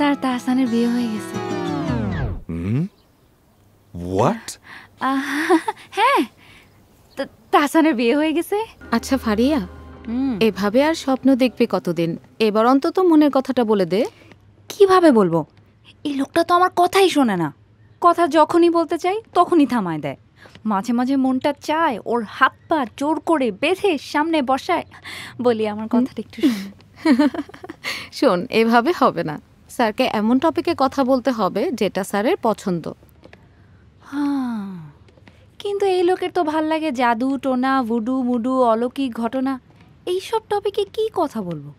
Sir তাহসানের বিয়ে হয়ে গেছে। হোয়াট? হ্যাঁ, তাহসানের বিয়ে হয়ে গেছে। আচ্ছা ফারিয়া, এভাবে আর স্বপ্ন দেখবে কতদিন? এবার অন্তত মনের কথাটা বলে দে। কিভাবে বলবো? এই লোকটা তো আমার কথাই শোনে না। কথা যখনই বলতে চাই তখনই থামায় দেয়। মাঝে মাঝে মনটা চায় ওর হাত পা জোর করে বেঁধে সামনে বসায়, বলি আমার কথাটা একটু শোন। শোন, এভাবে হবে না। স্যারকে এমন টপিকে কথা বলতে হবে যেটা স্যারের পছন্দ। হ্যাঁ, কিন্তু এই লোকের তো ভাল লাগে জাদু টোনা ভুডু মুডু অলৌকিক ঘটনা। এইসব টপিকে কি কথা বলবো?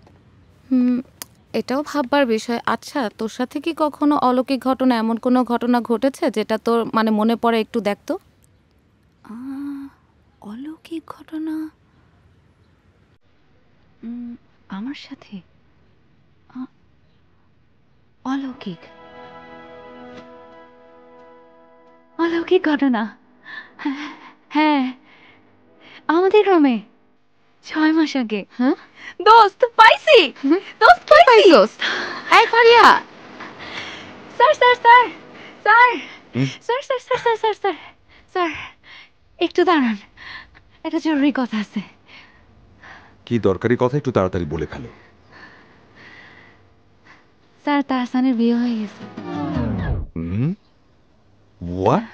এটাও ভাববার বিষয়। আচ্ছা, তোর সাথে কি কখনো অলৌকিক ঘটনা, এমন কোনো ঘটনা ঘটেছে যেটা তোর মানে মনে পড়ে? একটু দেখতো। অলৌকিক ঘটনা আমার সাথে? অলৌকিক অলৌকিক ঘটনা? হ্যাঁ, আমাদের গ্রামে 6 মাস আগে। হ্যাঁ দোস্ত পাইছি, দোস্ত পাইছি। দোস্ত, এই Faria. Sir sir sir sir sir sir sir sir sir sir sir একটু দাঁড়ান, একটা জরুরি কথা আছে। কি দরকারি কথা? একটু তাড়াতাড়ি বলে ফেলো। স্যার তাহসানের বিয়ে হয়ে গেছে। হোয়াট?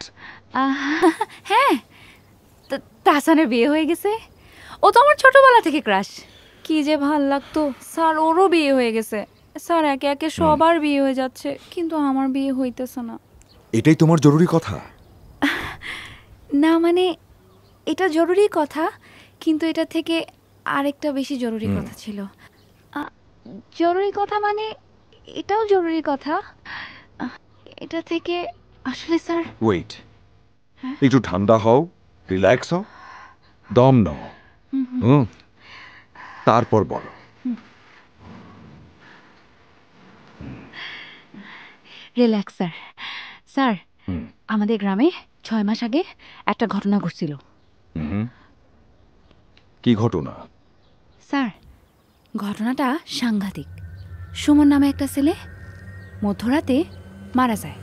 হ্যাঁ, তাহসানের বিয়ে হয়ে গেছে। ও তো আমার ছোটবেলা থেকে ক্রাশ। কি যে ভাল লাগতো। স্যার ওরও বিয়ে হয়ে গেছে। স্যার একে একে সবার বিয়ে হয়ে যাচ্ছে, কিন্তু আমার বিয়ে হইতেছে না। এটাই তোমার জরুরি কথা? না মানে এটা জরুরি কথা, কিন্তু এটা থেকে আরেকটা বেশি জরুরি কথা ছিল। জরুরি কথা মানে এটাও জরুরি কথা। এটা থেকে আসলে স্যার। ওয়েট, একটু ঠান্ডা হও, রিল্যাক্স হও, দম নাও, তারপর বলো। Relax sir. স্যার, আমাদের গ্রামে 6 মাস আগে একটা ঘটনা ঘটছিল। কি ঘটনা? স্যার, ঘটনাটা সাংঘাতিক। সুমন নামে একটা ছেলে মধ্যরাতে মারা যায়।